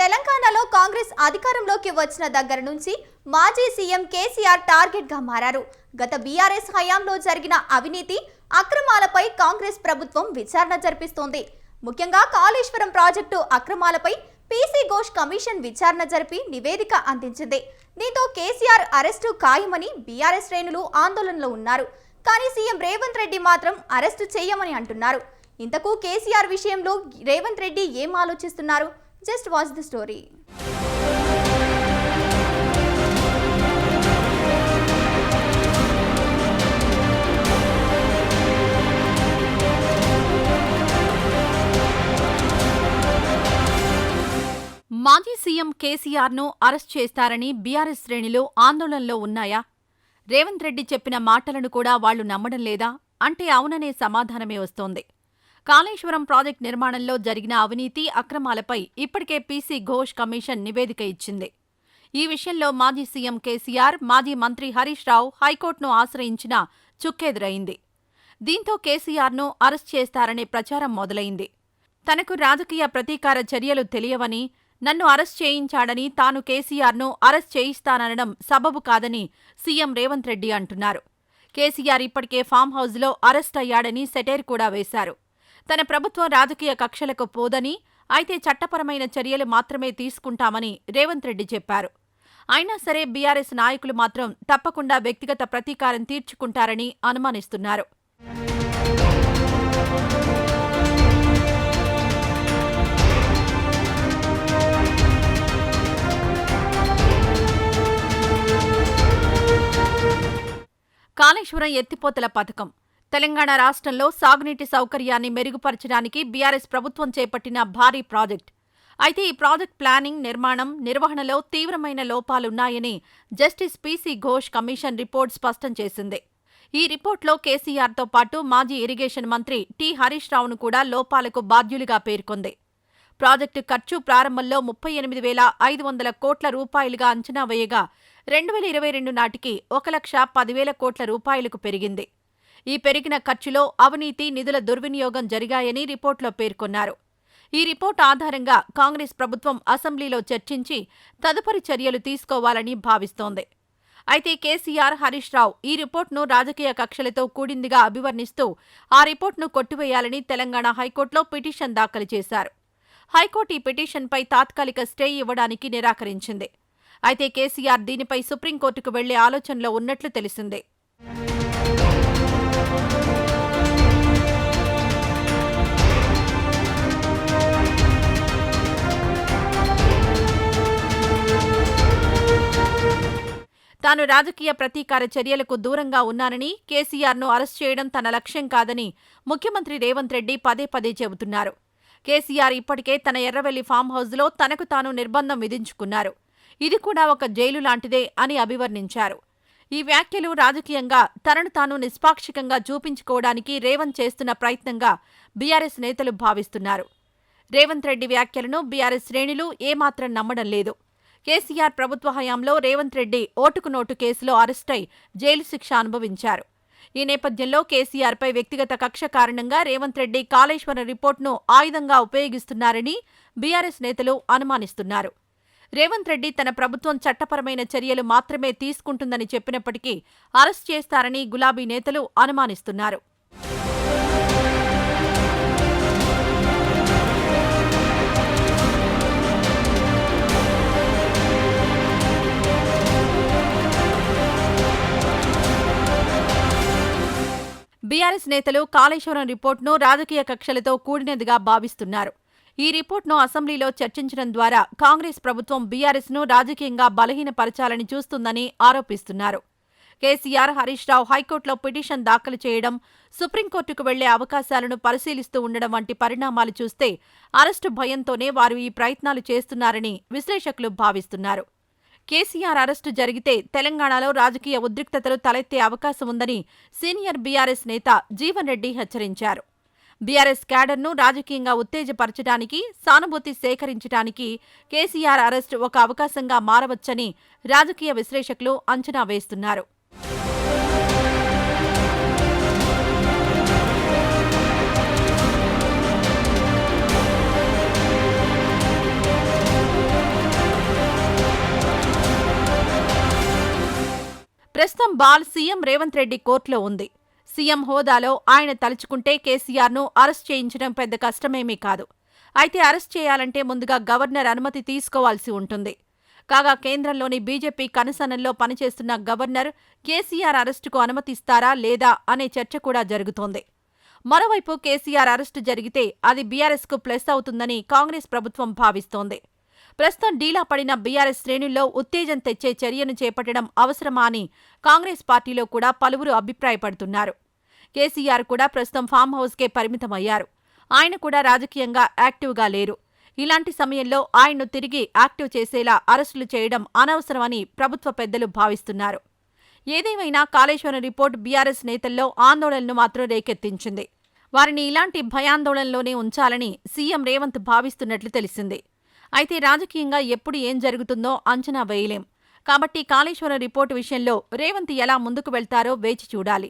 తెలంగాణలో కాంగ్రెస్ అధికారంలోకి వచ్చిన దగ్గర నుంచి మాజీ సీఎం కేసీఆర్ టార్గెట్ గా మారారు. గత బీఆర్ఎస్ హయాంలో జరిగిన అవినీతి అక్రమాలపై కాంగ్రెస్ ప్రభుత్వం విచారణ జరిపిస్తోంది. ముఖ్యంగా కాళేశ్వరం ప్రాజెక్టు అక్రమాలపై పీసీ ఘోష్ కమిషన్ విచారణ జరిపి నివేదిక అందించింది. దీంతో కేసీఆర్ అరెస్టు ఖాయమని బీఆర్ఎస్ శ్రేణులు ఆందోళనలో ఉన్నారు. కానీ సీఎం రేవంత్ రెడ్డి మాత్రం అరెస్టు చేయమని అంటున్నారు. ఇంతకు కేసీఆర్ విషయంలో రేవంత్ రెడ్డి ఏం ఆలోచిస్తున్నారు? Just watch the story. మాజీ సీఎం కేసీఆర్ను అరెస్ట్ చేస్తారని బీఆర్ఎస్ శ్రేణులు ఆందోళనలో ఉన్నాయా? రేవంత్ రెడ్డి చెప్పిన మాటలను కూడా వాళ్లు నమ్మడం లేదా అంటే అవుననే సమాధానమే వస్తోంది. కాళేశ్వరం ప్రాజెక్టు నిర్మాణంలో జరిగిన అవినీతి అక్రమాలపై ఇప్పటికే పీసీ ఘోష్ కమిషన్ నివేదిక ఇచ్చింది. ఈ విషయంలో మాజీ సీఎం కేసీఆర్, మాజీ మంత్రి హరీష్ రావు హైకోర్టును ఆశ్రయించినా చుక్కెదురైంది. దీంతో కేసీఆర్ను అరెస్ట్ చేస్తారనే ప్రచారం మొదలైంది. తనకు రాజకీయ ప్రతీకార చర్యలు తెలియవని, నన్ను అరెస్ట్ చేయించాడని తాను కేసీఆర్ను అరెస్ట్ చేయిస్తాననడం సబబు కాదని సీఎం రేవంత్ రెడ్డి అంటున్నారు. కేసీఆర్ ఇప్పటికే ఫామ్ హౌస్లో అరెస్ట్ అయ్యాడని సెటైర్ కూడా వేశారు. తన ప్రభుత్వం రాజకీయ కక్షలకు పోదని, అయితే చట్టపరమైన చర్యలు మాత్రమే తీసుకుంటామని రేవంత్ రెడ్డి చెప్పారు. అయినా సరే బీఆర్ఎస్ నాయకులు మాత్రం తప్పకుండా వ్యక్తిగత ప్రతీకారం తీర్చుకుంటారని అనుమానిస్తున్నారు. కాళేశ్వరం ఎత్తిపోతల పథకం తెలంగాణ రాష్ట్రంలో సాగునీటి సౌకర్యాన్ని మెరుగుపరచడానికి బీఆర్ఎస్ ప్రభుత్వం చేపట్టిన భారీ ప్రాజెక్ట్. అయితే ఈ ప్రాజెక్ట్ ప్లానింగ్, నిర్మాణం, నిర్వహణలో తీవ్రమైన లోపాలున్నాయని justice PC Ghosh commission report స్పష్టం చేసింది. ఈ రిపోర్ట్లో కేసీఆర్తో పాటు మాజీ ఇరిగేషన్ మంత్రి టి హరీష్ రావును కూడా లోపాలకు బాధ్యులుగా పేర్కొంది. ప్రాజెక్టు ఖర్చు ప్రారంభంలో 38,500 కోట్ల రూపాయలుగా అంచనా వేయగా 2022 నాటికి 1,10,000 కోట్ల రూపాయలకు పెరిగింది. ఈ పెరిగిన ఖర్చులో అవినీతి, నిధుల దుర్వినియోగం జరిగాయని రిపోర్టులో పేర్కొన్నారు. ఈ రిపోర్టు ఆధారంగా కాంగ్రెస్ ప్రభుత్వం అసెంబ్లీలో చర్చించి తదుపరి చర్యలు తీసుకోవాలని భావిస్తోంది. అయితే కేసీఆర్, హరీష్ రావు ఈ రిపోర్టును రాజకీయ కక్షలతో కూడిందిగా అభివర్ణిస్తూ ఆ రిపోర్టును కొట్టివేయాలని తెలంగాణ హైకోర్టులో పిటిషన్ దాఖలు చేశారు. హైకోర్టు ఈ పిటిషన్పై తాత్కాలిక స్టే ఇవ్వడానికి నిరాకరించింది. అయితే కేసీఆర్ దీనిపై సుప్రీంకోర్టుకు వెళ్లే ఆలోచనలో ఉన్నట్లు తెలిసింది. తాను రాజకీయ ప్రతీకార చర్యలకు దూరంగా ఉన్నానని, కేసీఆర్ను అరెస్ట్ చేయడం తన లక్ష్యం కాదని ముఖ్యమంత్రి రేవంత్ రెడ్డి పదే పదే చెబుతున్నారు. కేసీఆర్ ఇప్పటికే తన ఎర్రవెల్లి ఫామ్ హౌస్లో తనకు తాను నిర్బంధం విధించుకున్నారు. ఇది కూడా ఒక జైలు లాంటిదే అని అభివర్ణించారు. ఈ వ్యాఖ్యలు రాజకీయంగా తనను తాను నిష్పాక్షికంగా చూపించుకోవడానికి రేవంత్ చేస్తున్న ప్రయత్నంగా బీఆర్ఎస్ నేతలు భావిస్తున్నారు. రేవంత్ రెడ్డి వ్యాఖ్యలను బీఆర్ఎస్ శ్రేణులు ఏమాత్రం నమ్మడం లేదు. కేసీఆర్ ప్రభుత్వ హయాంలో రేవంత్ రెడ్డి ఓటుకు నోటు కేసులో అరెస్టై జైలు శిక్ష అనుభవించారు. ఈ నేపథ్యంలో కేసీఆర్పై వ్యక్తిగత కక్ష కారణంగా రేవంత్ రెడ్డి కాళేశ్వరం రిపోర్టును ఆయుధంగా ఉపయోగిస్తున్నారని బీఆర్ఎస్ నేతలు అనుమానిస్తున్నారు. రేవంత్ రెడ్డి తన ప్రభుత్వం చట్టపరమైన చర్యలు మాత్రమే తీసుకుంటుందని చెప్పినప్పటికీ అరెస్ట్ చేస్తారని గులాబీ నేతలు అనుమానిస్తున్నారు. బీఆర్ఎస్ నేతలు కాళేశ్వరం రిపోర్టును రాజకీయ కక్షలతో కూడినదిగా భావిస్తున్నారు. ఈ రిపోర్టును అసెంబ్లీలో చర్చించడం ద్వారా కాంగ్రెస్ ప్రభుత్వం బీఆర్ఎస్ను రాజకీయంగా బలహీనపరచాలని చూస్తుందని ఆరోపిస్తున్నారు. కేసీఆర్, హరీష్ రావు హైకోర్టులో పిటిషన్ దాఖలు చేయడం, సుప్రీంకోర్టుకు వెళ్లే అవకాశాలను పరిశీలిస్తూ ఉండడం వంటి పరిణామాలు చూస్తే అరెస్టు భయంతోనే వారు ఈ ప్రయత్నాలు చేస్తున్నారని విశ్లేషకులు భావిస్తున్నారు. కేసీఆర్ అరెస్టు జరిగితే తెలంగాణలో రాజకీయ ఉద్రిక్తతలు తలెత్తే అవకాశం ఉందని సీనియర్ బీఆర్ఎస్ నేత జీవన్ రెడ్డి హెచ్చరించారు. బీఆర్ఎస్ క్యాడర్ను రాజకీయంగా ఉత్తేజపరచడానికి, సానుభూతి సేకరించడానికి కేసీఆర్ అరెస్టు ఒక అవకాశంగా మారవచ్చని రాజకీయ విశ్లేషకులు అంచనా వేస్తున్నారు. ప్రస్తుతం బాల్ సీఎం రేవంత్ రెడ్డి కోర్టులో ఉంది. సీఎం హోదాలో ఆయన తలుచుకుంటే కేసీఆర్ను అరెస్ట్ చేయించడం పెద్ద కష్టమేమీ కాదు. అయితే అరెస్ట్ చేయాలంటే ముందుగా గవర్నర్ అనుమతి తీసుకోవాల్సి ఉంటుంది. కాగా కేంద్రంలోని బీజేపీ కనుసన్నల్లో పనిచేస్తున్న గవర్నర్ కేసీఆర్ అరెస్టుకు అనుమతిస్తారా లేదా అనే చర్చ కూడా జరుగుతోంది. మరోవైపు కేసీఆర్ అరెస్టు జరిగితే అది బీఆర్ఎస్కు ప్లస్ అవుతుందని కాంగ్రెస్ ప్రభుత్వం భావిస్తోంది. ప్రస్తుతం డీలా పడిన బీఆర్ఎస్ శ్రేణుల్లో ఉత్తేజం తెచ్చే చర్యను చేపట్టడం అవసరమా అని కాంగ్రెస్ పార్టీలో కూడా పలువురు అభిప్రాయపడుతున్నారు. కేసీఆర్ కూడా ప్రస్తుతం ఫామ్ హౌస్కే పరిమితమయ్యారు. ఆయన కూడా రాజకీయంగా యాక్టివ్గా లేరు. ఇలాంటి సమయంలో ఆయన్ను తిరిగి యాక్టివ్ చేసేలా అరెస్టులు చేయడం అనవసరమని ప్రభుత్వ పెద్దలు భావిస్తున్నారు. ఏదేమైనా కాళేశ్వరం రిపోర్ట్ బీఆర్ఎస్ నేతల్లో ఆందోళనను మాత్రం రేకెత్తించింది. వారిని ఇలాంటి భయాందోళనలోనే ఉంచాలని సీఎం రేవంత్ భావిస్తున్నట్లు తెలిసింది. అయితే రాజకీయంగా ఎప్పుడు ఏం జరుగుతుందో అంచనా వేయలేం. కాబట్టి కాళేశ్వరం రిపోర్టు విషయంలో రేవంత్ ఎలా ముందుకు వెళ్తారో వేచి చూడాలి.